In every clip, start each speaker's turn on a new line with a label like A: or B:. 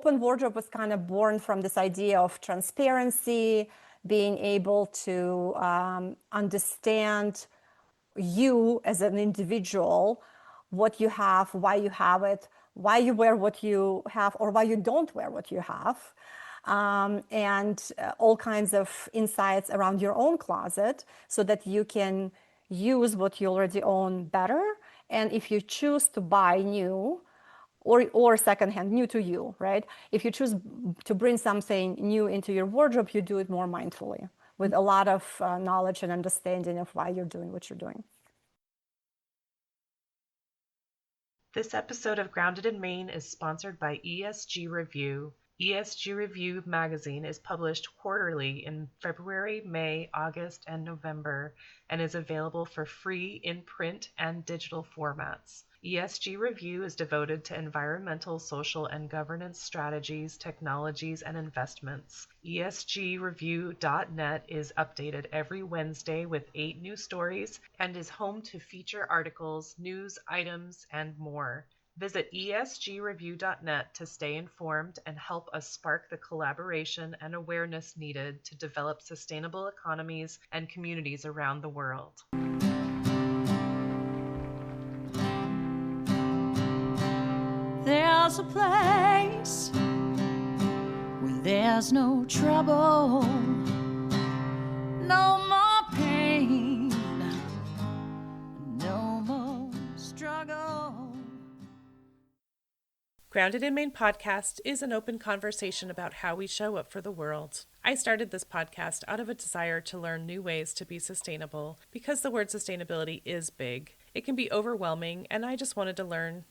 A: open wardrobe was kind of born from this idea of transparency, being able to understand you as an individual, what you have, why you have it, why you wear what you have, or why you don't wear what you have, and all kinds of insights around your own closet so that you can use what you already own better. And if you choose to buy new, or secondhand, new to you, right? If you choose to bring something new into your wardrobe, you do it more mindfully with a lot of knowledge and understanding of why you're doing what you're doing.
B: This episode of Grounded in Maine is sponsored by ESG Review. ESG Review magazine is published quarterly in February, May, August, and November, and is available for free in print and digital formats. ESG Review is devoted to environmental, social, and governance strategies, technologies, and investments. ESGreview.net is updated every Wednesday with 8 new stories and is home to feature articles, news items, and more. Visit esgreview.net to stay informed and help us spark the collaboration and awareness needed to develop sustainable economies and communities around the world.
C: There's a place where there's no trouble, no more pain, no more struggle.
B: Grounded in Maine podcast is an open conversation about how we show up for the world. I started this podcast out of a desire to learn new ways to be sustainable because the word sustainability is big. It can be overwhelming, and I just wanted to learn,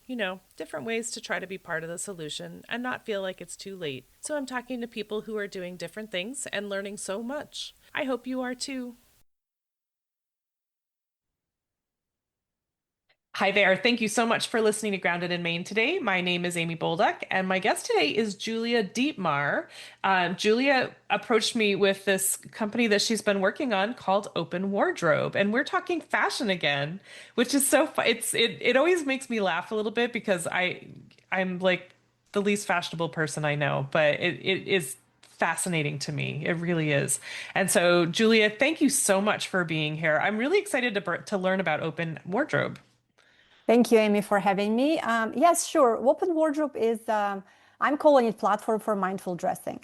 B: different ways to try to be part of the solution and not feel like it's too late. So I'm talking to people who are doing different things and learning so much. I hope you are too. Hi there. Thank you so much for listening to Grounded in Maine today. My name is Amy Bolduck, and my guest today is Julia Dietmar. Julia approached me with this company that she's been working on called Open Wardrobe, and we're talking fashion again, which is so fun. It always makes me laugh a little bit because I'm like the least fashionable person I know, but it is fascinating to me. It really is. And so, Julia, thank you so much for being here. I'm really excited to learn about Open Wardrobe.
A: Thank you, Amy, for having me. Yes, sure. Open Wardrobe is, I'm calling it platform for mindful dressing.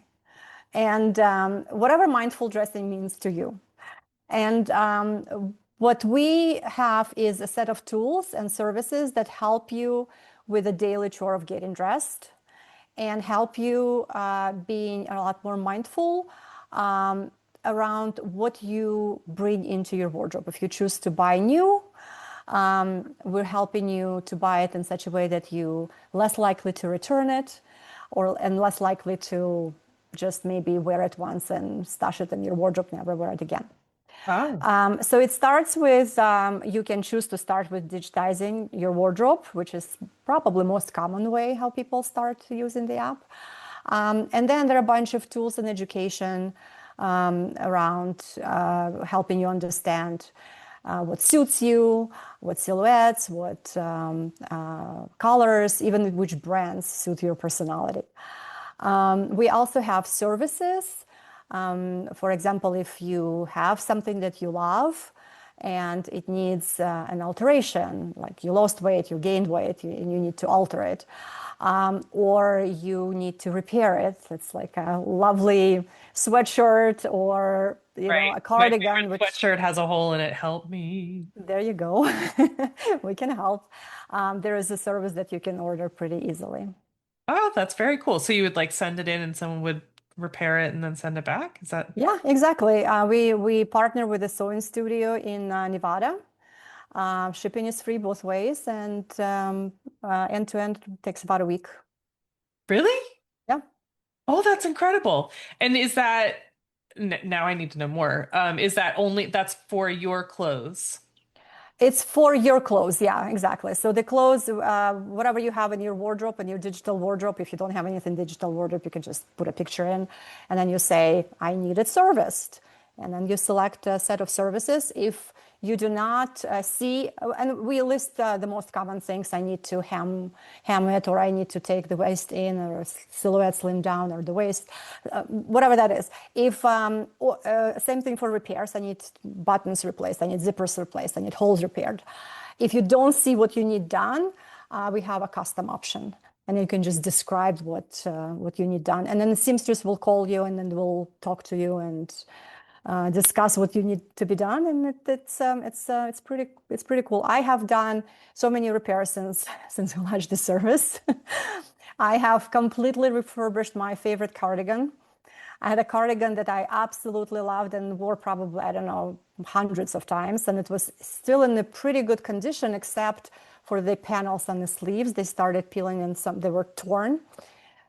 A: And whatever mindful dressing means to you. And what we have is a set of tools and services that help you with the daily chore of getting dressed and help you being a lot more mindful around what you bring into your wardrobe. If you choose to buy new, we're helping you to buy it in such a way that you less likely to return it and less likely to just maybe wear it once and stash it in your wardrobe, never wear it again.
B: Oh.
A: So it starts with, you can choose to start with digitizing your wardrobe, which is probably the most common way how people start using the app. And then there are a bunch of tools and education around helping you understand what suits you, what silhouettes, what colors, even which brands suit your personality. We also have services. For example, if you have something that you love and it needs an alteration, like you lost weight, you gained weight, and you need to alter it, or you need to repair it. It's like a lovely sweatshirt or a cardigan.
B: My sweatshirt has a hole in it. Help me.
A: There you go. We can help. There is a service that you can order pretty easily.
B: Oh, that's very cool. So you would send it in and someone would repair it and then send it back? Is that?
A: Yeah, exactly. We partner with a sewing studio in Nevada. Shipping is free both ways, and end to end takes about a week.
B: Really?
A: Yeah.
B: Oh, that's incredible. And is that now I need to know more. Is that's for your clothes?
A: It's for your clothes. Yeah, exactly. So the clothes, whatever you have in your wardrobe, in your digital wardrobe, if you don't have anything digital wardrobe, you can just put a picture in and then you say, I need it serviced. And then you select a set of services. If you do not see, and we list the most common things. I need to hem it, or I need to take the waist in, or silhouette slim down, or the waist, whatever that is. If same thing for repairs. I need buttons replaced. I need zippers replaced. I need holes repaired. If you don't see what you need done, we have a custom option, and you can just describe what you need done, and then the seamstress will call you, and then we'll talk to you and discuss what you need to be done, and it's pretty cool. I have done so many repairs since we launched the service. I have completely refurbished my favorite cardigan. I had a cardigan that I absolutely loved and wore probably, I don't know, hundreds of times, and it was still in a pretty good condition, except for the panels on the sleeves. They started peeling, and they were torn.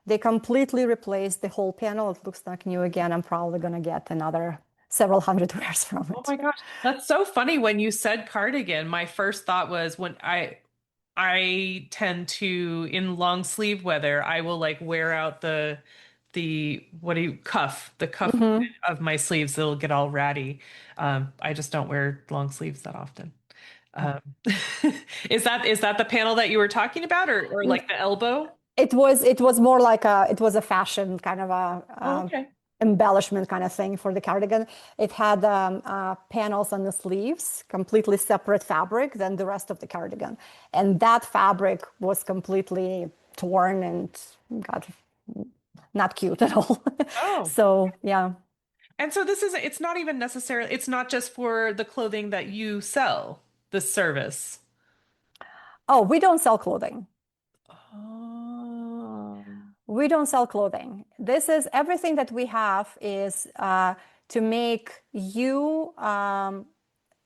A: They completely replaced the whole panel. It looks like new again. I'm probably going to get another several hundred wears from it.
B: Oh my gosh, that's so funny. When you said cardigan, my first thought was when I tend to, in long sleeve weather, I will like wear out the the cuff
A: Mhm.
B: of my sleeves. They'll get all ratty. I just don't wear long sleeves that often. Um, is that the panel that you were talking about, or like the elbow?
A: It was more like a fashion kind of
B: Oh, okay.
A: embellishment kind of thing for the cardigan. It had panels on the sleeves, completely separate fabric than the rest of the cardigan, and that fabric was completely torn and got not cute at all.
B: Oh.
A: So yeah.
B: And so it's not even necessarily, it's not just for the clothing that you sell, the service.
A: Oh, we don't sell clothing.
B: Oh.
A: We don't sell clothing. This is everything that we have is to make you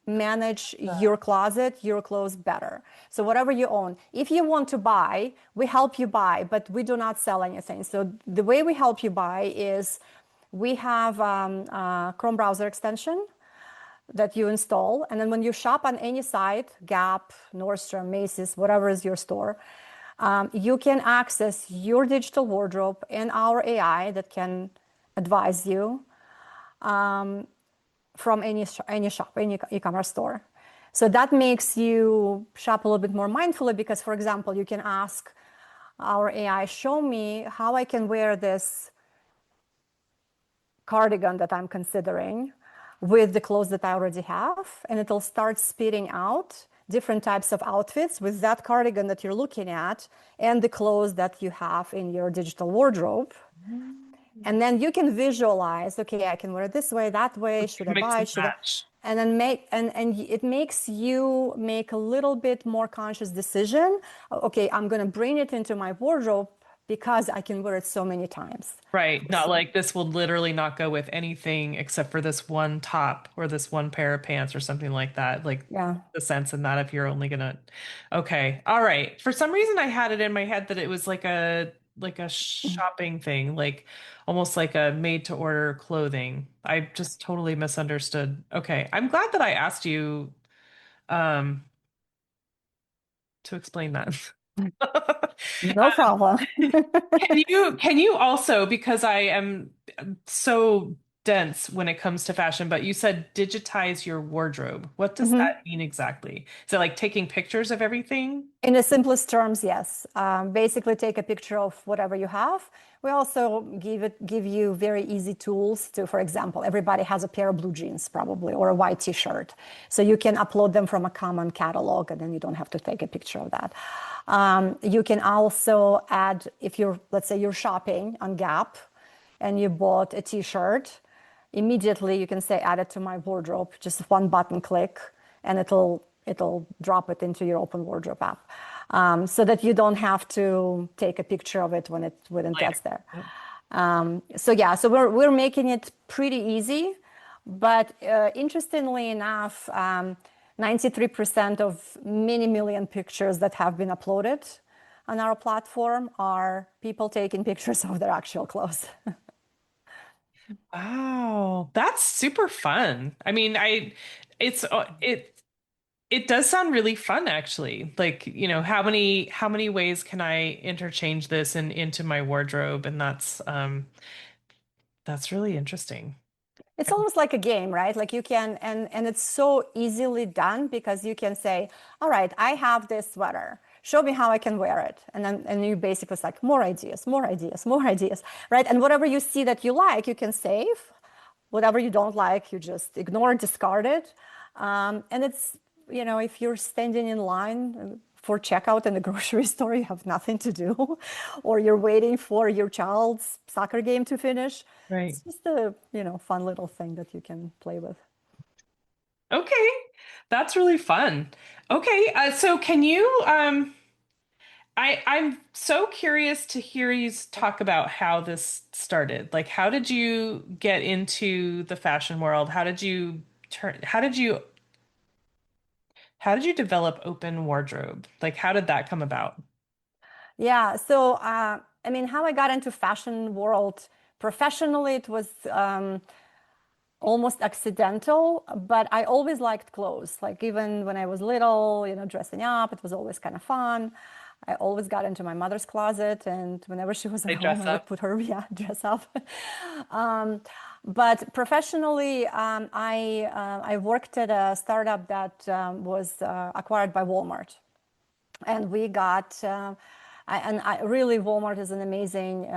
A: manage your closet, your clothes better. So whatever you own, if you want to buy, we help you buy, but we do not sell anything. So the way we help you buy is we have a Chrome browser extension that you install. And then when you shop on any site, Gap, Nordstrom, Macy's, whatever is your store, you can access your digital wardrobe and our AI that can advise you from any shop, any e-commerce store. So that makes you shop a little bit more mindfully because, for example, you can ask our AI, show me how I can wear this cardigan that I'm considering with the clothes that I already have, and it'll start spitting out different types of outfits with that cardigan that you're looking at and the clothes that you have in your digital wardrobe. And then you can visualize, okay, I can wear it this way, that way, should I
B: Mix
A: buy,
B: and
A: should I?
B: match.
A: And then it makes you make a little bit more conscious decision. Okay, I'm going to bring it into my wardrobe because I can wear it so many times.
B: Right. Not
A: So,
B: like this will literally not go with anything except for this one top or this one pair of pants or something like that. Like
A: yeah.
B: the sense in that if you're only gonna, okay. All right. For some reason I had it in my head that it was like a shopping thing, like almost like a made to order clothing. I just totally misunderstood. Okay. I'm glad that I asked you um to explain that.
A: No problem.
B: Can you also, because I am so dense when it comes to fashion, but you said digitize your wardrobe. What does
A: Mhm.
B: that mean exactly? Is it like taking pictures of everything?
A: In the simplest terms, yes. Basically, take a picture of whatever you have. We also give you very easy tools to, for example, everybody has a pair of blue jeans probably or a white t-shirt. So you can upload them from a common catalog and then you don't have to take a picture of that. You can also add, if you're, let's say you're shopping on Gap and you bought a t-shirt, immediately you can say add it to my wardrobe, just one button click, and it'll drop it into your open wardrobe app, so that you don't have to take a picture of it when it
B: Later.
A: gets there.
B: Yep.
A: So yeah, so we're making it pretty easy, but interestingly enough, 93% of many million pictures that have been uploaded on our platform are people taking pictures of their actual clothes.
B: Wow, that's super fun. I mean, it's it does sound really fun actually. Like, how many ways can I interchange this into my wardrobe? And that's really interesting.
A: It's almost like a game, right? Like you can, and it's so easily done because you can say, all right, I have this sweater. Show me how I can wear it. And then and you basically it's like more ideas, more ideas, more ideas, right? And whatever you see that you like, you can save. Whatever you don't like, you just ignore, discard it. And it's, if you're standing in line for checkout in the grocery store, you have nothing to do, or you're waiting for your child's soccer game to finish.
B: Right.
A: It's just a, fun little thing that you can play with.
B: Okay. That's really fun. Okay. So can you I'm so curious to hear you talk about how this started. Like, how did you get into the fashion world? How did you develop open wardrobe? Like, how did that come about?
A: Yeah. So, I mean, how I got into fashion world professionally, it was almost accidental, but I always liked clothes. Like even when I was little, dressing up, it was always kind of fun. I always got into my mother's closet, and whenever she was at
B: They
A: home,
B: dress
A: I would
B: up.
A: put her, yeah, dress up. um, but professionally, I worked at a startup that was acquired by Walmart, and we got really Walmart is an amazing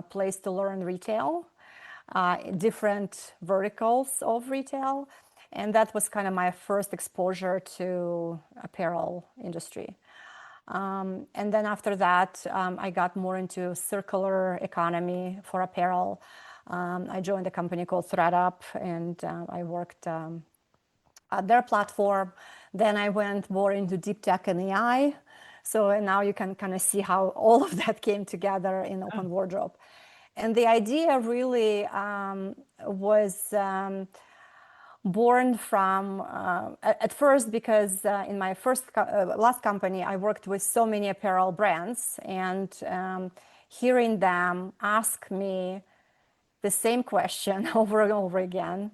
A: place to learn retail, different verticals of retail, and that was kind of my first exposure to apparel industry. And then after that, I got more into circular economy for apparel. I joined a company called ThredUp, and I worked their platform. Then I went more into deep tech and AI. So and now you can kind of see how all of that came together in
B: Oh,
A: Open Wardrobe. And the idea really was born from at first because in my last company I worked with so many apparel brands, and hearing them ask me the same question over and over again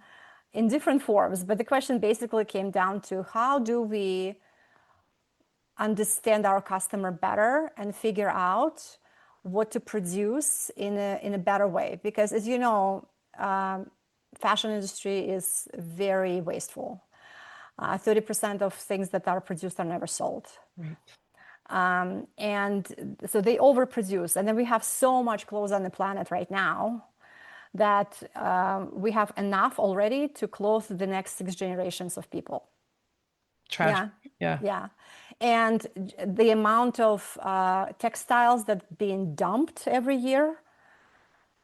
A: in different forms. But the question basically came down to how do we understand our customer better and figure out what to produce in a better way? Because as you know, fashion industry is very wasteful. 30% of things that are produced are never sold.
B: right.
A: And so they overproduce. And then we have so much clothes on the planet right now that we have enough already to clothe the next 6 generations of people.
B: Trash.
A: Yeah,
B: Yeah.
A: yeah. And the amount of textiles that being dumped every year,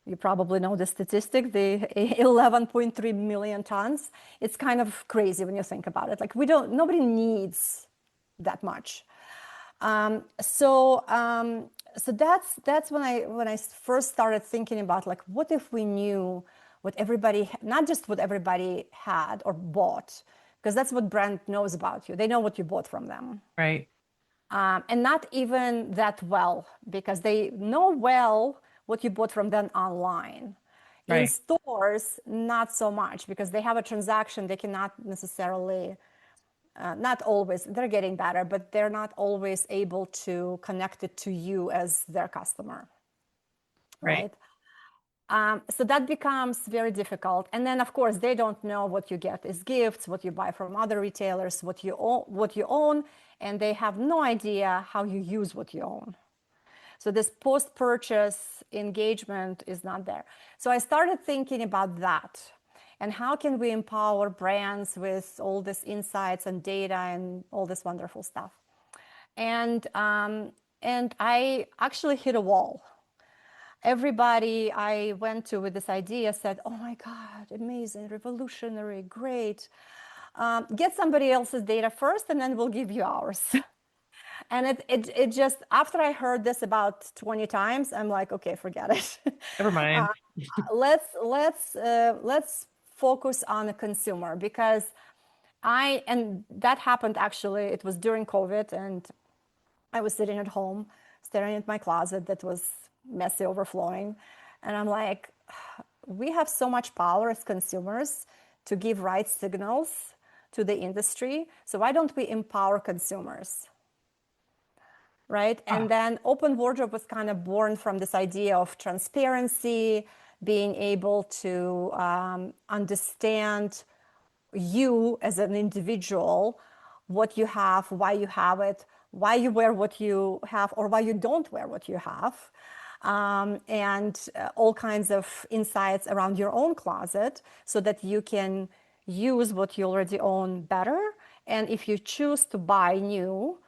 A: you probably know the statistic, the 11.3 million tons. It's kind of crazy when you think about it. Like nobody needs that much. So that's when I first started thinking about like, what if we knew what everybody, not just what everybody had or bought, because that's what brand knows about you. They know what you bought from them,
B: Right.
A: and not even that well, because they know well what you bought from them online. In
B: Right.
A: stores, not so much, because they have a transaction. They cannot necessarily not always, they're getting better, but they're not always able to connect it to you as their customer,
B: Right.
A: right? So that becomes very difficult. And then, of course, they don't know what you get as gifts, what you buy from other retailers, what you own, and they have no idea how you use what you own. So this post-purchase engagement is not there. So I started thinking about that. And how can we empower brands with all this insights and data and all this wonderful stuff? And I actually hit a wall. Everybody I went to with this idea said, "Oh my God, amazing, revolutionary, great. Get somebody else's data first, and then we'll give you ours." And it just, after I heard this about 20 times, I'm like, okay, forget it.
B: Never
A: uh,
B: mind.
A: let's focus on the consumer, because and that happened actually, it was during COVID, and I was sitting at home staring at my closet that was messy, overflowing. And I'm like, we have so much power as consumers to give right signals to the industry. So why don't we empower consumers? Right?
B: Ah,
A: And then Open Wardrobe was kind of born from this idea of transparency, being able to understand you as an individual, what you have, why you have it, why you wear what you have, or why you don't wear what you have, and all kinds of insights around your own closet so that you can use what you already own better. And if you choose to buy new,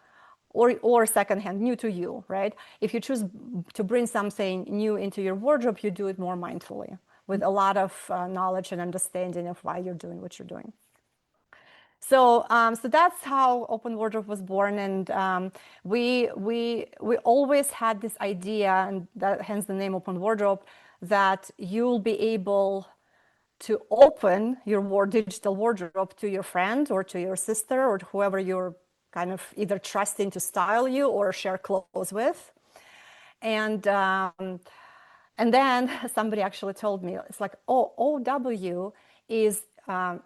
A: or secondhand, new to you, right? If you choose to bring something new into your wardrobe, you do it more mindfully with a lot of knowledge and understanding of why you're doing what you're doing. So, so that's how Open Wardrobe was born, and we always had this idea, and that hence the name Open Wardrobe, that you'll be able to open your digital wardrobe to your friend or to your sister or to whoever you're kind of either trusting to style you or share clothes with. And then somebody actually told me, it's like, oh, OW is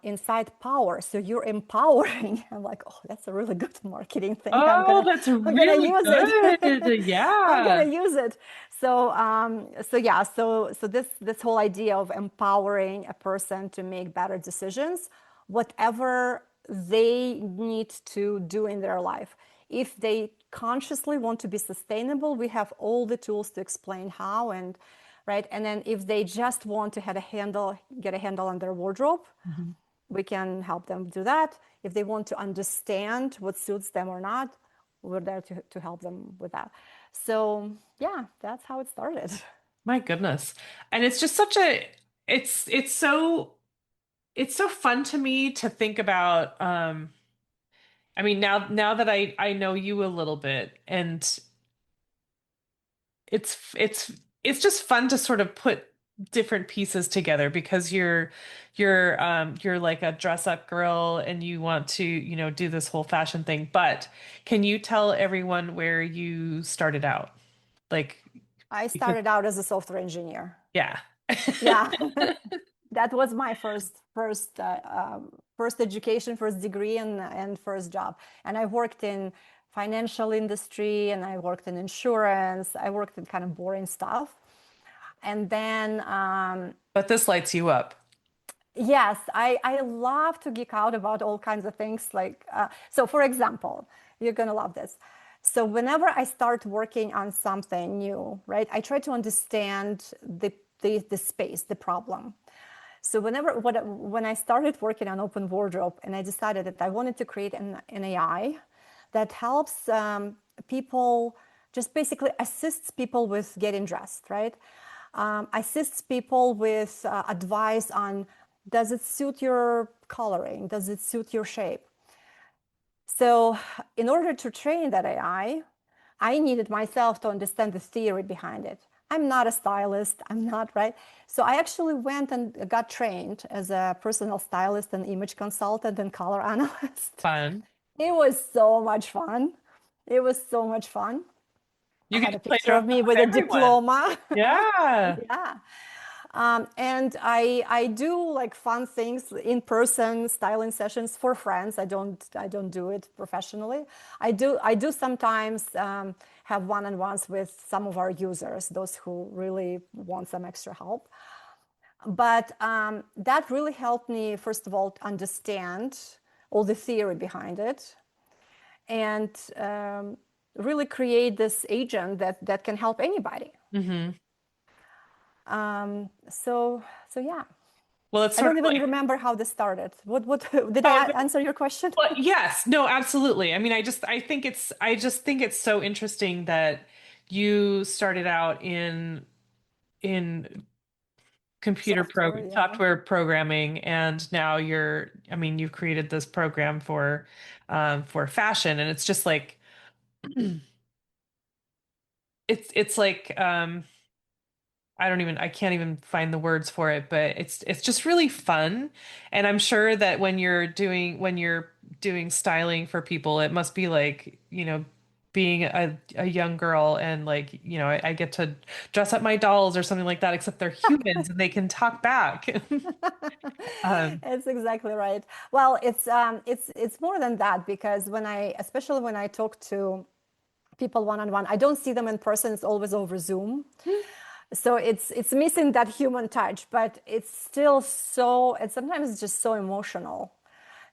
A: inside power, so you're empowering. I'm like, oh, that's a really good marketing thing.
B: Oh, that's
A: I'm gonna
B: really
A: use
B: good.
A: it.
B: Yeah.
A: I'm gonna use it. So so this whole idea of empowering a person to make better decisions, whatever they need to do in their life. If they consciously want to be sustainable, we have all the tools to explain how, and right. And then if they just want to get a handle on their wardrobe, we can help them do that. If they want to understand what suits them or not, we're there to help them with that. So yeah, that's how it started.
B: My goodness. And it's just it's so fun to me to think about. I mean, now that I know you a little bit, and it's it's it's just fun to sort of put different pieces together, because you're like a dress up girl and you want to, do this whole fashion thing. But can you tell everyone where you started out? Like,
A: I
B: because
A: started out as a software engineer.
B: yeah.
A: Yeah. That was my first education, first degree, and first job. And I worked in financial industry, and I worked in insurance. I worked in kind of boring stuff. And then,
B: But this lights you up.
A: yes, I love to geek out about all kinds of things. Like, so for example, you're gonna love this. So whenever I start working on something new, right, I try to understand the space, the problem. So when I started working on Open Wardrobe, and I decided that I wanted to create an AI that helps people, just basically assists people with getting dressed, right? Assists people with advice on, does it suit your coloring? Does it suit your shape? So in order to train that AI, I needed myself to understand the theory behind it. I'm not a stylist, I'm not, right? So I actually went and got trained as a personal stylist and image consultant and color analyst.
B: Fun.
A: It was so much fun. It was so much fun. I
B: You get
A: had
B: to
A: a
B: play
A: picture
B: dress
A: of
B: up
A: me
B: with
A: with a
B: everyone.
A: diploma.
B: Yeah.
A: Yeah. And I do like fun things in person styling sessions for friends. I don't do it professionally. I do sometimes have one-on-ones with some of our users, those who really want some extra help. But that really helped me, first of all, understand all the theory behind it, and really create this agent that can help anybody.
B: Hmm.
A: So yeah.
B: Well, it's
A: I
B: sort
A: don't
B: of
A: even
B: like,
A: remember how this started. What did
B: oh,
A: I answer your question?
B: well, yes, no, absolutely. I mean, I just think it's so interesting that you started out in
A: Software, yeah.
B: software programming, and now I mean, you've created this program for fashion, and it's just like, it's like, I can't even find the words for it, but it's just really fun. And I'm sure that when you're doing styling for people, it must be like, being a young girl, and like, I get to dress up my dolls or something like that, except they're humans and they can talk back. Um,
A: It's exactly right. Well, it's more than that, because especially when I talk to people one-on-one, I don't see them in person. It's always over Zoom. So it's missing that human touch, but it's still so, and sometimes it's just so emotional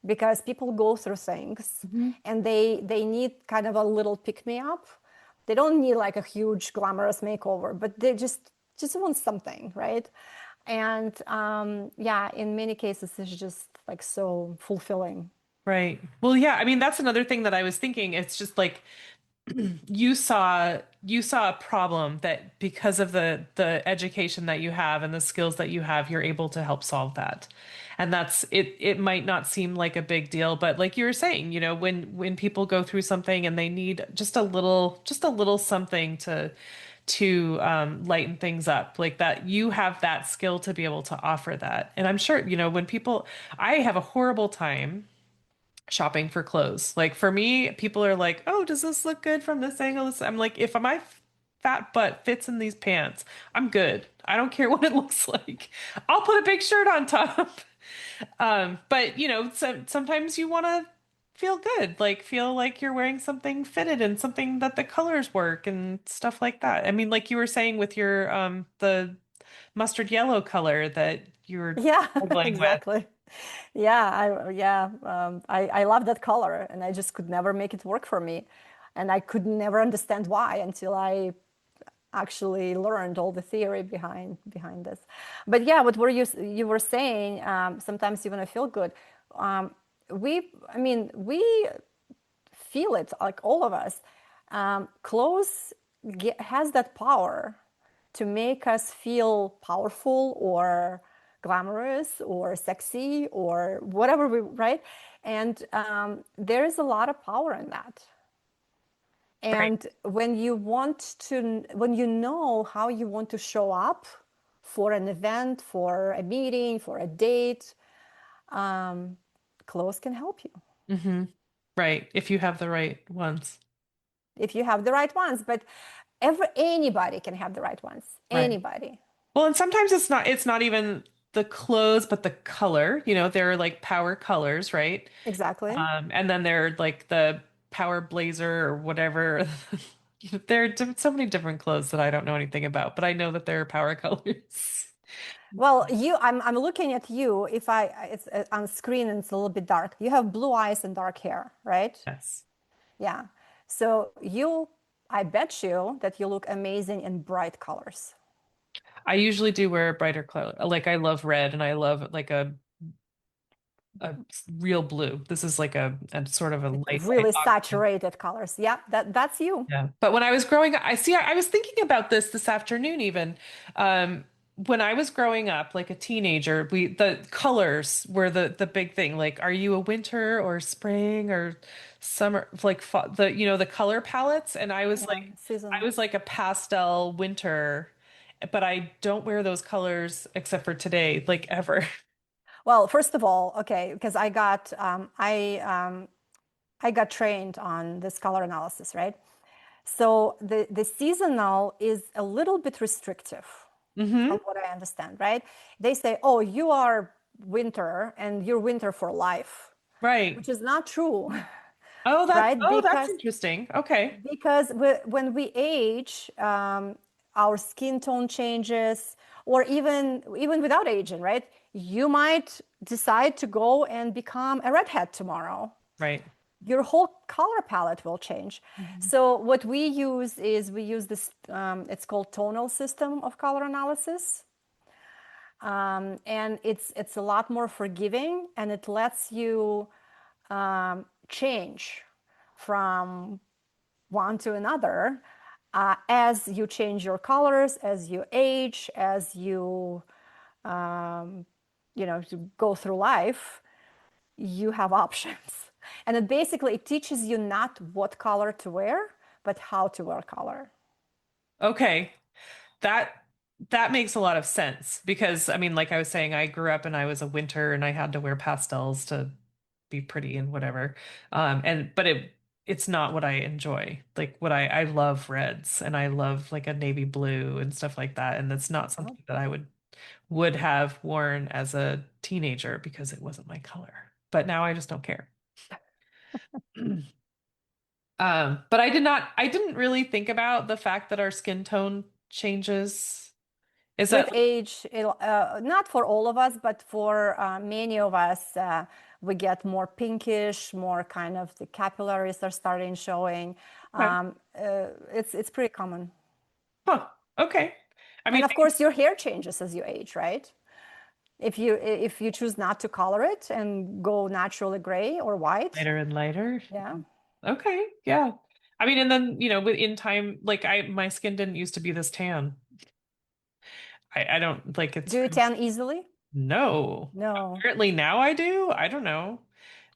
A: because people go through things
B: Mhm.
A: and they need kind of a little pick me up. They don't need like a huge glamorous makeover, but they just want something, right? And yeah, in many cases, it's just like so fulfilling.
B: Right. Well, yeah, I mean, that's another thing that I was thinking. It's just like you saw a problem that because of the education that you have and the skills that you have, you're able to help solve that. And that's it. It might not seem like a big deal, but like you were saying, when people go through something and they need just a little something to lighten things up, like that, you have that skill to be able to offer that. And I'm sure, when people, I have a horrible time shopping for clothes. Like for me, people are like, "Oh, does this look good from this angle?" I'm like, if my fat butt fits in these pants, I'm good. I don't care what it looks like. I'll put a big shirt on top. But sometimes you want to feel good, like feel like you're wearing something fitted and something that the colors work and stuff like that. I mean, like you were saying with your the mustard yellow color that you were
A: Yeah,
B: struggling with.
A: exactly. I love that color, and I just could never make it work for me, and I could never understand why until I actually learned all the theory behind this. But yeah, what were you were saying? Sometimes you want to feel good. Um, I mean, we feel it, like all of us. Clothes has that power to make us feel powerful or glamorous or sexy or whatever we, right? And there is a lot of power in that.
B: Right.
A: And when you know how you want to show up for an event, for a meeting, for a date, um, clothes can help you
B: Hmm. Right. If you have the right ones.
A: if you have the right ones. But anybody can have the right ones.
B: Right.
A: Anybody.
B: Well, and sometimes it's not even the clothes, but the color. There are like power colors, right?
A: Exactly.
B: And then there are like the power blazer or whatever. There are so many different clothes that I don't know anything about, but I know that there are power colors.
A: Well, I'm looking at you. If it's on screen and it's a little bit dark. You have blue eyes and dark hair, right?
B: Yes.
A: Yeah. So I bet you that you look amazing in bright colors.
B: I usually do wear a brighter color. Like I love red and I love like a real blue. This is like a sort of a
A: Like
B: light
A: really
B: aqua.
A: saturated colors. Yeah, that's you.
B: Yeah. But when I was growing up, I was thinking about this afternoon even. When I was growing up, like a teenager, the colors were the big thing. Like, are you a winter or spring or summer? Like the color palettes. And
A: Yeah,
B: I
A: seasonal.
B: was like a pastel winter, but I don't wear those colors except for today, like ever.
A: Well, first of all, okay, because I got trained on this color analysis, right? So the seasonal is a little bit restrictive
B: Hmm.
A: from what I understand, right? They say, oh, you are winter and you're winter for life,
B: Right.
A: which is not true, right?
B: That's interesting. Okay.
A: Because when we age, our skin tone changes, or even without aging, right? You might decide to go and become a redhead tomorrow.
B: Right.
A: Your whole color palette will change.
B: Mhm.
A: So what we use this. It's called tonal system of color analysis, and it's a lot more forgiving, and it lets you change from one to another as you change your colors, as you age, as um, you go through life. You have options, and it teaches you not what color to wear, but how to wear color.
B: Okay. That that makes a lot of sense because I mean, like I was saying, I grew up and I was a winter and I had to wear pastels to be pretty and whatever. And but it's not what I enjoy. Like what I love reds and I love like a navy blue and stuff like that. And that's not
A: Well,
B: something that I would have worn as a teenager because it wasn't my color. But now I just don't care. But I didn't really think about the fact that our skin tone changes. Is
A: With
B: that
A: age, not for all of us, but for many of us, we get more pinkish, more kind of the capillaries are starting showing.
B: okay?
A: It's pretty common.
B: Huh. Okay. I
A: And
B: mean,
A: of course, your hair changes as you age, right? If you choose not to color it and go naturally gray or white,
B: lighter and lighter.
A: yeah.
B: Okay. Yeah. I mean, and then, in time, like my skin didn't used to be this tan. I don't like
A: Do you tan easily?
B: no.
A: No,
B: Apparently now I do. I don't know.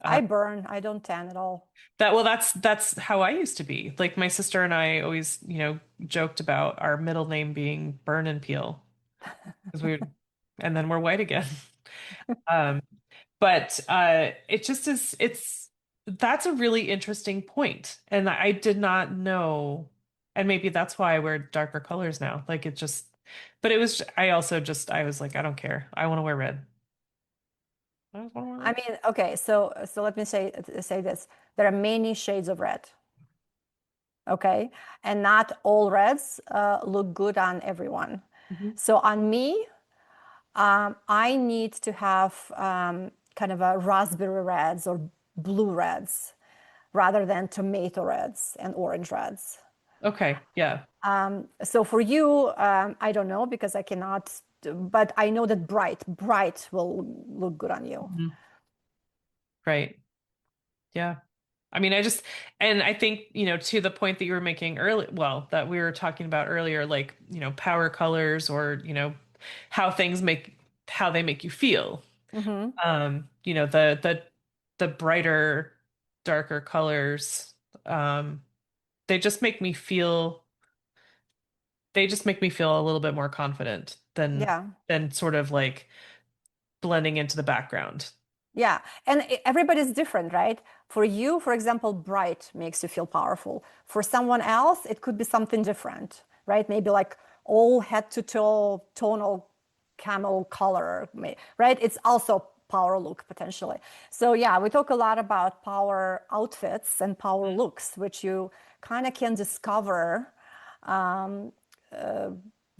B: Uh,
A: I burn. I don't tan at all.
B: that's how I used to be. Like my sister and I always, joked about our middle name being Burn and Peel because and then we're white again. Um, but it just is, that's a really interesting point. And I did not know. And maybe that's why I wear darker colors now. Like but I was like, I don't care. I want to wear red. I just want to wear
A: I
B: red.
A: mean, okay, so let me say this. There are many shades of red, okay? And not all reds look good on everyone.
B: Mhm.
A: So on me, I need to have kind of a raspberry reds or blue reds rather than tomato reds and orange reds.
B: Okay. Yeah.
A: So for you, I don't know because I cannot, but I know that bright will look good on you.
B: Mhm. Right. Yeah. I mean, and I think, to the point that you were making earlier, well, that we were talking about earlier, like, power colors or, how they make you feel.
A: Hmm.
B: The brighter, darker colors, um, they just make me feel, a little bit more confident
A: Yeah.
B: than sort of like blending into the background.
A: Yeah, and everybody's different, right? For you, for example, bright makes you feel powerful. For someone else, it could be something different, right? Maybe like all head to toe tonal camel color, right? It's also power look potentially. So yeah, we talk a lot about power outfits and power looks, which you kind of can discover um,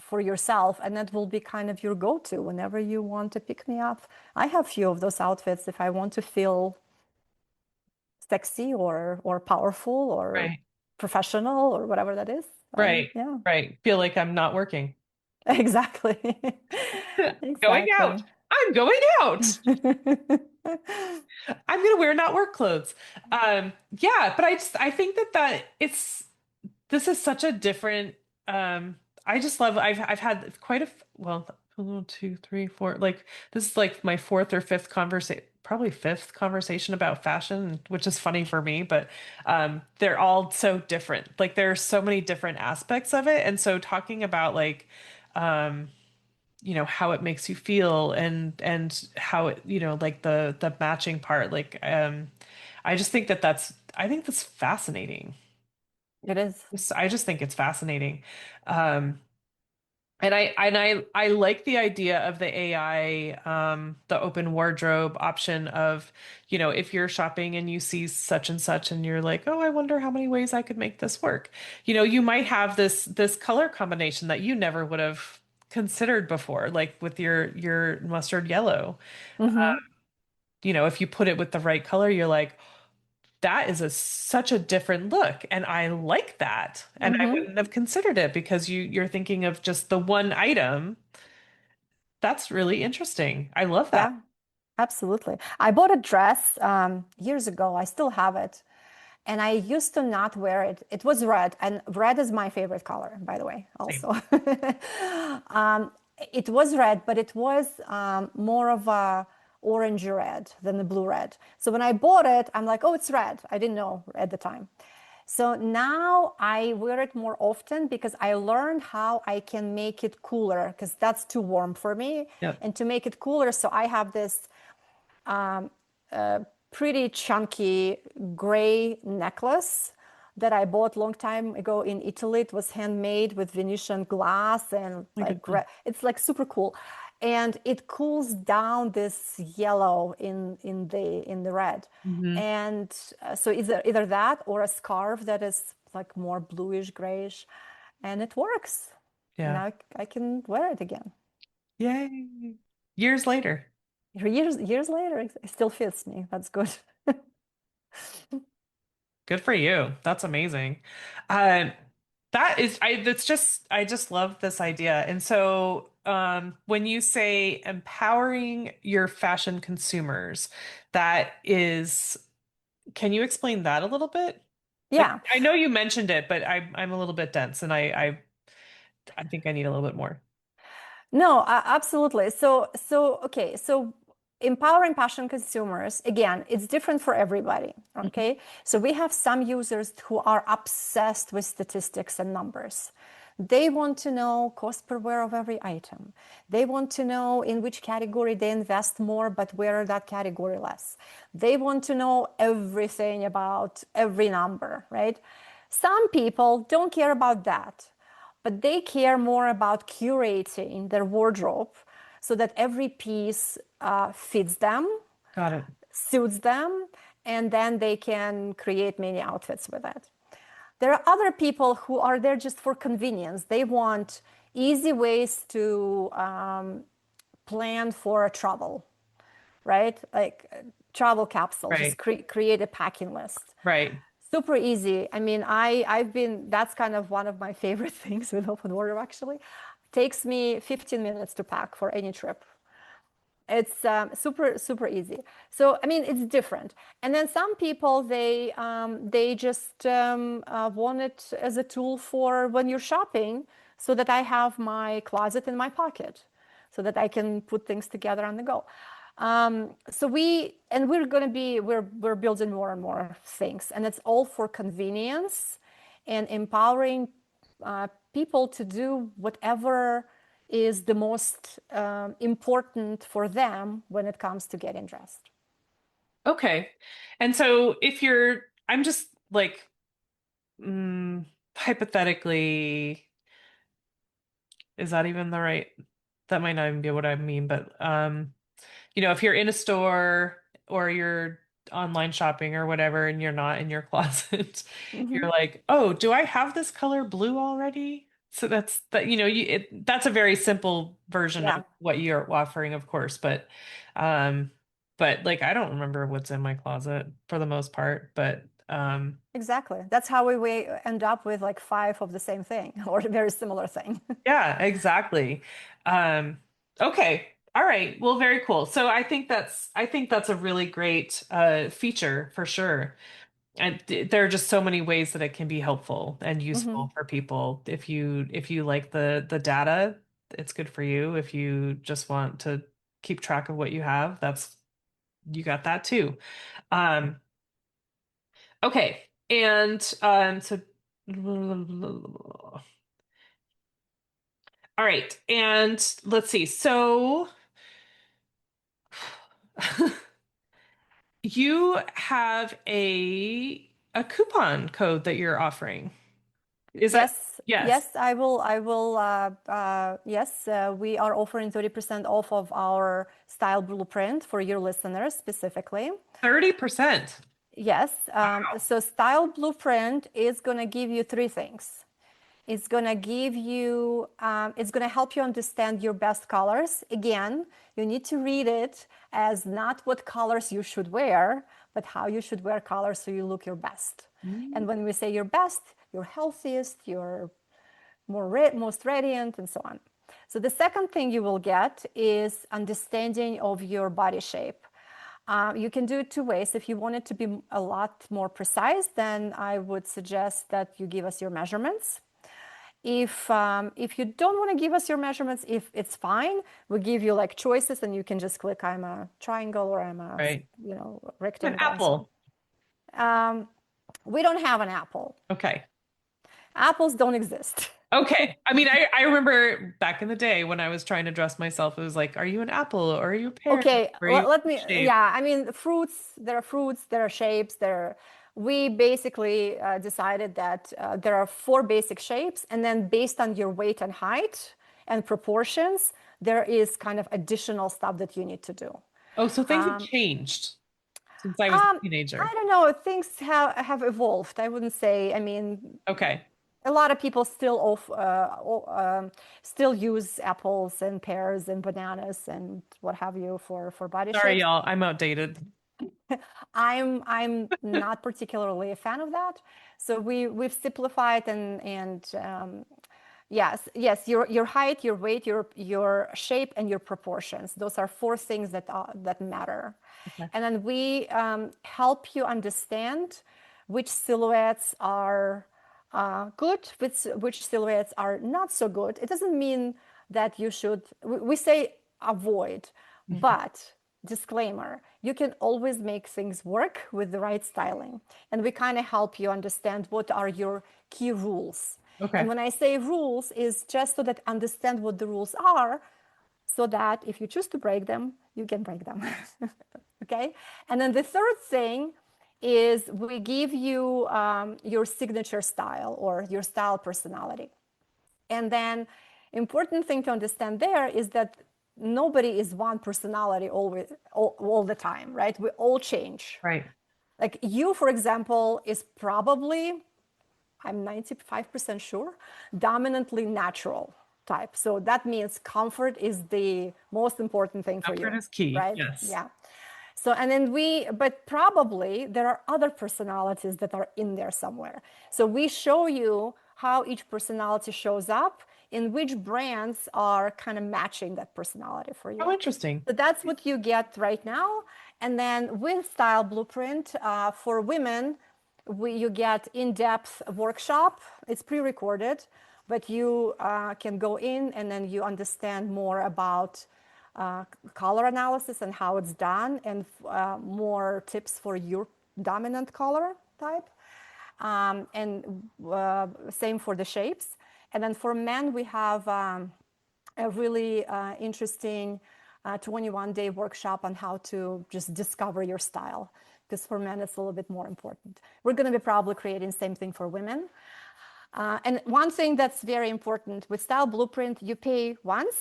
A: for yourself, and that will be kind of your go-to whenever you want to pick me up. I have few of those outfits if I want to feel sexy or powerful or
B: Right.
A: professional or whatever that is.
B: Right.
A: Yeah,
B: Right. Feel like I'm not working.
A: exactly.
B: Going out.
A: Exactly.
B: I'm going out. I'm gonna wear not work clothes. Yeah, but I think that this is such a different I just love I've had quite well, 1, 2, 3, 4, like this is like my fourth or fifth conversation, probably fifth conversation about fashion, which is funny for me, but they're all so different. Like there are so many different aspects of it. And so talking about like um how it makes you feel and how it, like the matching part, like I just think I think that's fascinating.
A: It is.
B: I just think it's fascinating. Um, and I like the idea of the AI, the open wardrobe option of, if you're shopping and you see such and such and you're like, oh, I wonder how many ways I could make this work. You might have this color combination that you never would have considered before, like with your mustard yellow.
A: Hmm.
B: If you put it with the right color, you're like, that is such a different look, and I like that. And I
A: Hmm.
B: wouldn't have considered it because you're thinking of just the one item. That's really interesting. I love that.
A: Yeah, absolutely. I bought a dress years ago. I still have it. And I used to not wear it. It was red, and red is my favorite color, by the way,
B: Same.
A: also. um, it was red, but it was more of a orange red than the blue red. So when I bought it, I'm like, oh, it's red. I didn't know at the time. So now I wear it more often because I learned how I can make it cooler because that's too warm for me.
B: Yep.
A: And to make it cooler, so I have this pretty chunky gray necklace that I bought long time ago in Italy. It was handmade with Venetian glass and
B: My
A: like
B: goodness.
A: it's like super cool. And it cools down this yellow in the red.
B: Hmm.
A: And so either that or a scarf that is like more bluish grayish, and it works. And
B: Yeah.
A: now I can wear it again.
B: Yay. Years later.
A: Years later, it still fits me. That's good.
B: Good for you. That's amazing. Um, that is, that's just, I just love this idea. And so, when you say empowering your fashion consumers, that is, can you explain that a little bit? Like,
A: Yeah.
B: I know you mentioned it, but I'm a little bit dense and I think I need a little bit more.
A: No, absolutely. Okay. So empowering passion consumers, again, it's different for everybody.
B: Mhm.
A: Okay. So we have some users who are obsessed with statistics and numbers. They want to know cost per wear of every item. They want to know in which category they invest more, but where that category less. They want to know everything about every number, right? Some people don't care about that, but they care more about curating their wardrobe so that every piece fits them,
B: Got it.
A: suits them, and then they can create many outfits with it. There are other people who are there just for convenience. They want easy ways to plan for a travel, right? Like travel capsule, just
B: Right.
A: create a packing list.
B: Right.
A: Super easy. I mean, I've been, that's kind of one of my favorite things with open order actually. Takes me 15 minutes to pack for any trip. It's super easy. So I mean, it's different. And then some people they just want it as a tool for when you're shopping, so that I have my closet in my pocket, so that I can put things together on the go. So we're going to be we're building more and more things, and it's all for convenience and empowering people to do whatever is the most important for them when it comes to getting dressed.
B: Okay. And so if you're, I'm just like, hypothetically, is that even the right? That might not even be what I mean, but if you're in a store or you're online shopping or whatever, and you're not in your closet,
A: Mm-hmm.
B: you're like, oh, do I have this color blue already? So that's that, that's a very simple version of
A: Yeah,
B: what you're offering, of course, um, but like I don't remember what's in my closet for the most part, but
A: exactly. That's how we end up with like five of the same thing or a very similar thing.
B: yeah, exactly. Um, okay. All right. Well, very cool. So I think that's a really great feature for sure. And there are just so many ways that it can be helpful and
A: Hmm.
B: useful for people. If you like the data, it's good for you. If you just want to keep track of what you have, that's you got that too. Um, okay. And so all right. And let's see. So you have a coupon code that you're offering. Is that
A: Yes,
B: yes,
A: yes, I will, yes, we are offering 30% off of our style blueprint for your listeners specifically.
B: 30%?
A: Yes,
B: Wow.
A: so style blueprint is going to give you three things. It's going to give you, it's going to help you understand your best colors. Again, you need to read it as not what colors you should wear, but how you should wear colors so you look your best.
B: Mm.
A: And when we say your best, your healthiest, your most radiant, and so on. So the second thing you will get is understanding of your body shape. You can do it two ways. If you want it to be a lot more precise, then I would suggest that you give us your measurements. If you don't want to give us your measurements, if it's fine, we give you like choices, and you can just click I'm a triangle or I'm a
B: Right. An
A: rectangle and so
B: apple.
A: on. We don't have an apple.
B: Okay.
A: Apples don't exist.
B: Okay. I mean, I remember back in the day when I was trying to dress myself, it was like, are you an apple or are you a pear?
A: Okay,
B: Or are you
A: let
B: a
A: me,
B: shape?
A: yeah, I mean, fruits, there are shapes, we basically decided that there are four basic shapes, and then based on your weight and height and proportions, there is kind of additional stuff that you need to do.
B: Oh, so things have
A: Um,
B: changed since I was a
A: I
B: teenager.
A: don't know, things have evolved. I wouldn't say, I mean,
B: Okay.
A: A lot of people still use apples and pears and bananas and what have you for body
B: Sorry,
A: shapes.
B: y'all, I'm outdated.
A: I'm not particularly a fan of that. So we've simplified and yes, your height, your weight, your shape, and your proportions. Those are four things that matter.
B: Okay.
A: And then we help you understand which silhouettes are good, which silhouettes are not so good. It doesn't mean that you should, we say avoid, but disclaimer, you can always make things work with the right styling. And we kind of help you understand what are your key rules. And
B: Okay.
A: when I say rules, is just so that understand what the rules are, so that if you choose to break them, you can break them. Okay. And then the third thing is we give you your signature style or your style personality. And then important thing to understand there is that nobody is one personality always all the time, right? We all change.
B: Right.
A: Like you, for example, is probably, I'm 95% sure, dominantly natural type. So that means comfort is the most important thing for
B: Comfort
A: you,
B: is key.
A: right?
B: Yes.
A: Yeah. So, and then but probably there are other personalities that are in there somewhere. So we show you how each personality shows up, in which brands are kind of matching that personality for
B: Oh,
A: you.
B: interesting.
A: So that's what you get right now. And then with Style Blueprint for women, you get in-depth workshop. It's pre-recorded, but you can go in and then you understand more about color analysis and how it's done, and more tips for your dominant color type. And same for the shapes. And then for men, we have a really interesting 21-day workshop on how to just discover your style, because for men it's a little bit more important. We're going to be probably creating the same thing for women. And one thing that's very important with Style Blueprint, you pay once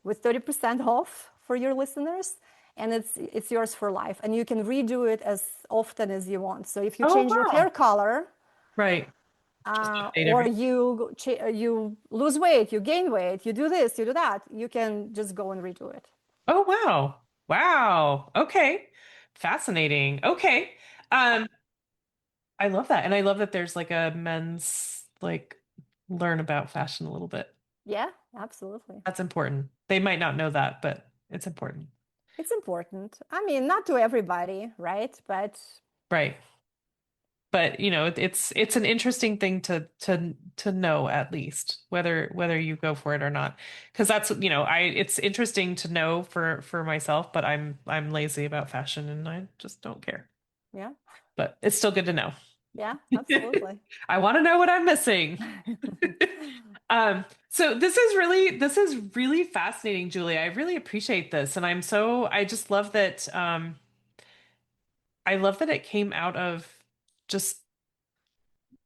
A: with 30% off for your listeners, and it's yours for life. And you can redo it as often as you want. So if you
B: Oh,
A: change your hair
B: wow.
A: color,
B: Right. Just update
A: or
B: everything.
A: you lose weight, you gain weight, you do this, you do that, you can just go and redo it.
B: Oh, wow. Wow. Okay. Fascinating. Okay. Um, I love that. And I love that there's like a men's like learn about fashion a little bit.
A: Yeah, absolutely.
B: That's important. They might not know that, but it's important.
A: It's important. I mean, not to everybody, right? But
B: Right. But you know, it's an interesting thing to know at least whether you go for it or not. Because that's, you know, I it's interesting to know for myself, but I'm lazy about fashion and I just don't care.
A: yeah,
B: But it's still good to know.
A: yeah, absolutely.
B: I want to know what I'm missing. So this is really fascinating, Julia. I really appreciate this, and I just love that I love that it came out of just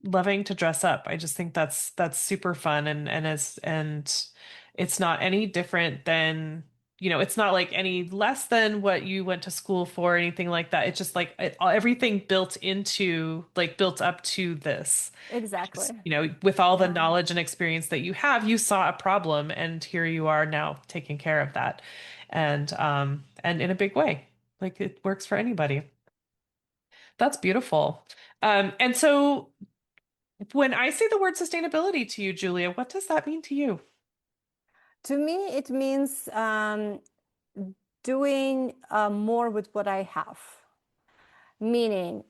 B: loving to dress up. I just think that's super fun and it's not any different than, you know, it's not like any less than what you went to school for or anything like that. It's just like everything built up to this.
A: Exactly.
B: Just, you know, with all the
A: Yeah.
B: knowledge and experience that you have, you saw a problem and here you are now taking care of that. And in a big way. Like it works for anybody. That's beautiful. And so when I say the word sustainability to you, Julia, what does that mean to you?
A: To me, it means doing more with what I have. Meaning,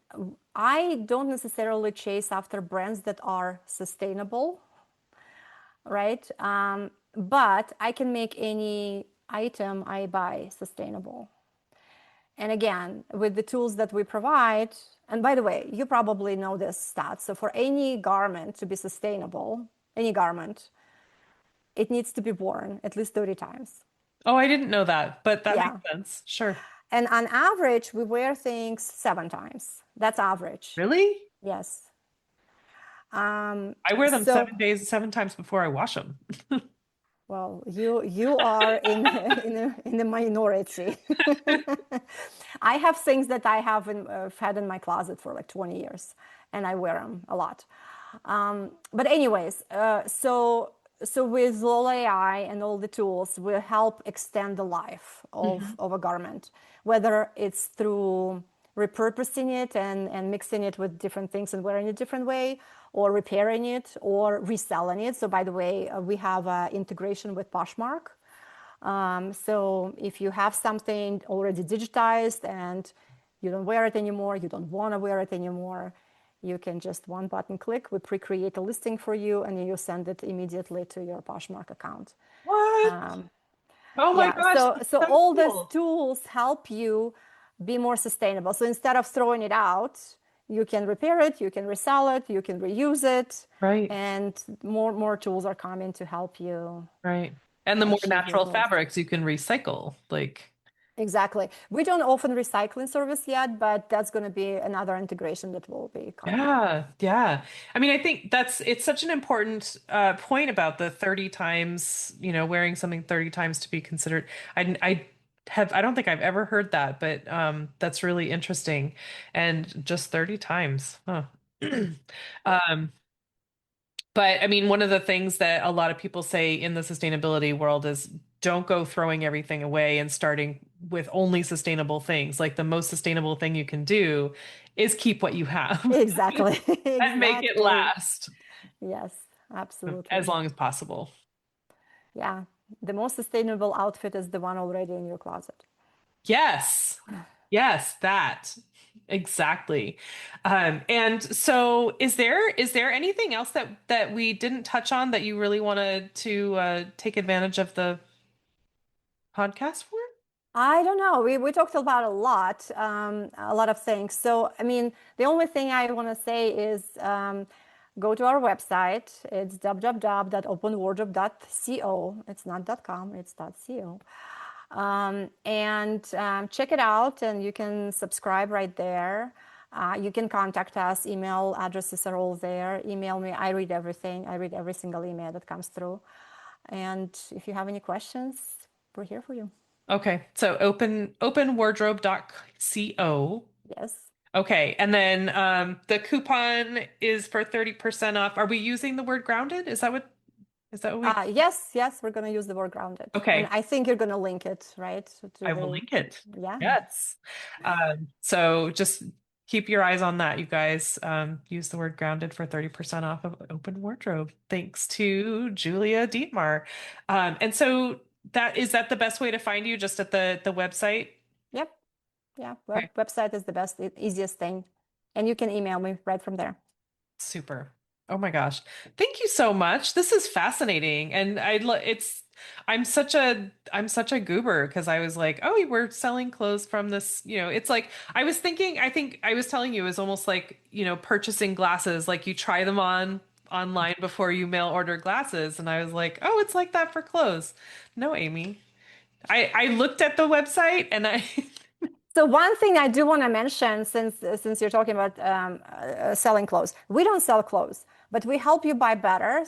A: I don't necessarily chase after brands that are sustainable, right? But I can make any item I buy sustainable. And again, with the tools that we provide, and by the way, you probably know this stat. So for any garment to be sustainable, any garment, it needs to be worn at least 30 times.
B: Oh, I didn't know that, but that makes
A: Yeah.
B: sense. Sure.
A: And on average, we wear things 7 times. That's average.
B: Really?
A: Yes.
B: I wear them
A: So,
B: 7 days, 7 times before I wash them.
A: well, you are in in the minority. I have things that I have had in my closet for like 20 years, and I wear them a lot. But anyways, so with Lola AI and all the tools will help extend the life of a garment, whether it's through repurposing it and mixing it with different things and wearing it a different way, or repairing it or reselling it. So by the way, we have integration with Poshmark. So if you have something already digitized and you don't wear it anymore, you don't want to wear it anymore, you can just one button click, we pre-create a listing for you, and you send it immediately to your Poshmark account.
B: What? Oh my
A: Yeah,
B: gosh, that's
A: so
B: so
A: all these
B: cool.
A: tools help you be more sustainable. So instead of throwing it out, you can repair it, you can resell it, you can reuse it,
B: Right,
A: and more tools are coming to help you
B: right. And the more
A: achieve your
B: natural
A: goals.
B: fabrics you can recycle. Like,
A: Exactly. We don't offer recycling service yet, but that's going to be another integration that will be coming.
B: yeah, yeah. I mean, I think it's such an important point about the 30 times, wearing something 30 times to be considered. I don't think I've ever heard that, but that's really interesting. And just 30 times. Huh. Um, but I mean, one of the things that a lot of people say in the sustainability world is don't go throwing everything away and starting with only sustainable things. Like the most sustainable thing you can do is keep what you have
A: Exactly.
B: and make it
A: Exactly.
B: last
A: Yes,
B: as
A: absolutely.
B: long as possible.
A: Yeah. The most sustainable outfit is the one already in your closet.
B: Yes. Yes, that. Exactly. And so is there anything else that we didn't touch on that you really wanted to take advantage of the podcast for?
A: I don't know. We talked about a lot of things. So, I mean, the only thing I want to say is go to our website. It's www.openwardrobe.co. It's not .com, it's .co. And check it out, and you can subscribe right there. You can contact us. Email addresses are all there. Email me. I read everything. I read every single email that comes through. And if you have any questions, we're here for you.
B: Okay. So openwardrobe.co.
A: Yes.
B: Okay. And then the coupon is for 30% off. Are we using the word grounded? Is that what we
A: Yes, we're going to use the word grounded. And
B: Okay.
A: I think you're going to link it, right? To
B: I will
A: the,
B: link it.
A: yeah.
B: Yes. So just keep your eyes on that, you guys. Use the word grounded for 30% off of Open Wardrobe. Thanks to Julia Dietmar. And so is that the best way to find you, just at the website?
A: Yep. Yeah.
B: Okay.
A: Website is the best, easiest thing. And you can email me right from there.
B: Super. Oh my gosh. Thank you so much. This is fascinating. And I'm such a goober because I was like, oh, we're selling clothes from this, it's like I think I was telling you it was almost like, purchasing glasses, like you try them on online before you mail order glasses. And I was like, oh, it's like that for clothes. No, Amy. I looked at the website and I
A: So one thing I do want to mention, since you're talking about selling clothes, we don't sell clothes, but we help you buy better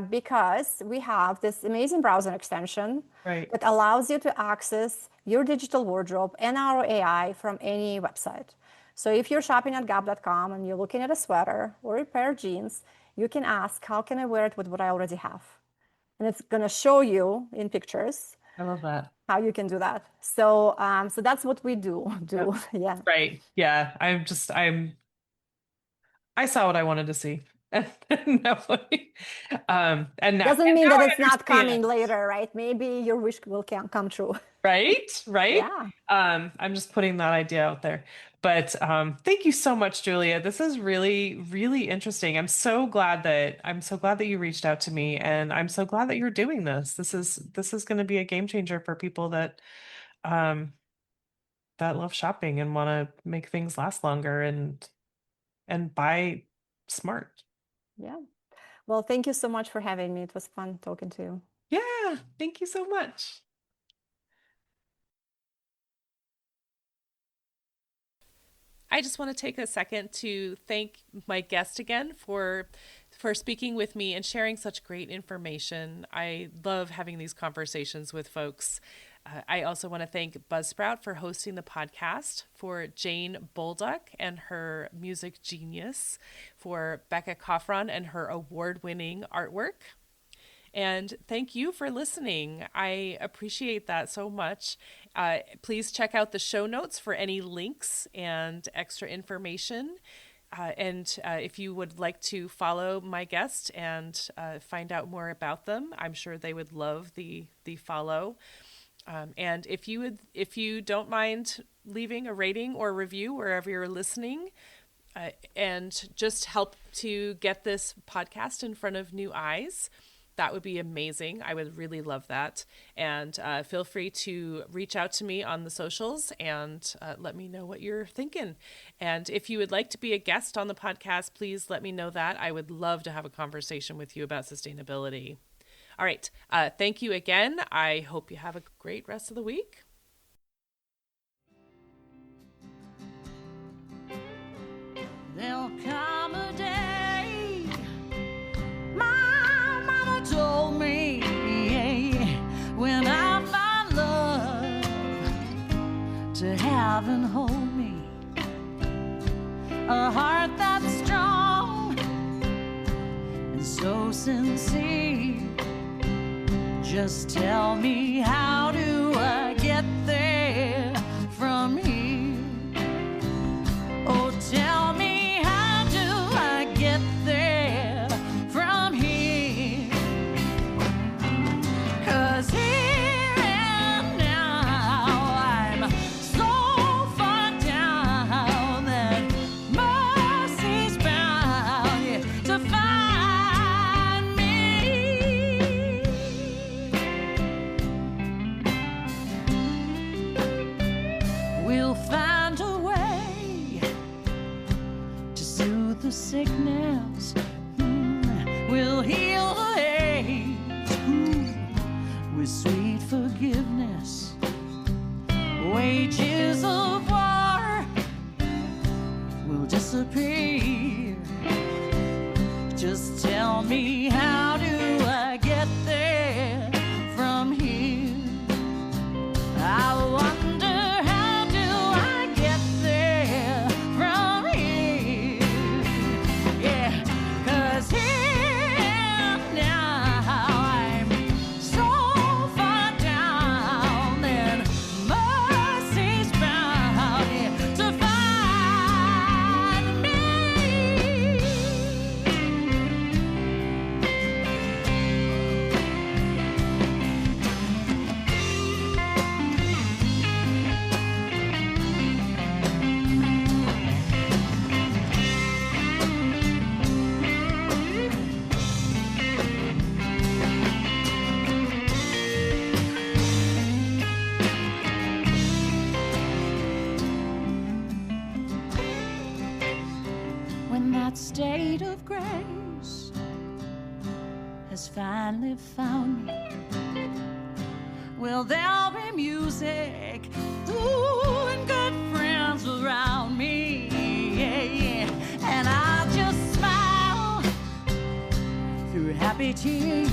A: because we have this amazing browser extension
B: Right.
A: that allows you to access your digital wardrobe and our AI from any website. So if you're shopping at gap.com and you're looking at a sweater or a pair of jeans, you can ask, how can I wear it with what I already have? And it's going to show you in pictures
B: I love that.
A: how you can do that. So that's what we do.
B: Yep.
A: Yeah.
B: Right. Yeah. I saw what I wanted to see. And now,
A: Doesn't mean that
B: I
A: it's not coming
B: understand.
A: later, right? Maybe your wish will come true.
B: Right? Right?
A: Yeah.
B: I'm just putting that idea out there. But thank you so much, Julia. This is really, really interesting. I'm so glad that you reached out to me, and I'm so glad that you're doing this. This is going to be a game changer for people um that love shopping and want to make things last longer and buy smart.
A: Yeah. Well, thank you so much for having me. It was fun talking to you.
B: Yeah, thank you so much. I just want to take a second to thank my guest again for speaking with me and sharing such great information. I love having these conversations with folks. I also want to thank Buzzsprout for hosting the podcast, for Jane Bolduck and her music genius, for Becca Coffron and her award-winning artwork. And thank you for listening. I appreciate that so much. Please check out the show notes for any links and extra information. And if you would like to follow my guest and find out more about them, I'm sure they would love the follow. And if you don't mind leaving a rating or review wherever you're listening, and just help to get this podcast in front of new eyes, that would be amazing. I would really love that. And feel free to reach out to me on the socials and let me know what you're thinking. And if you would like to be a guest on the podcast, please let me know that. I would love to have a conversation with you about sustainability. All right. Thank you again. I hope you have a great rest of the week.
C: There'll come a day, my mama told me, when I find love to have and hold me, a heart that's strong and so sincere. Just tell me, how do I get there from here? Oh, tell me, how do I get there from here? 'Cause here and now I'm so far down that mercy's bound to find me. We'll find a way to soothe the sickness. We'll heal the ache with sweet forgiveness. Wages of war will disappear. Just tell me, how do I get there from here? I wonder, how do I get there from here? Yeah, 'cause here and now I'm so far down, and mercy's bound to find me. When that state of grace has finally found me, well, there'll be music, ooh, and good friends around me, and I'll just smile through happy tears.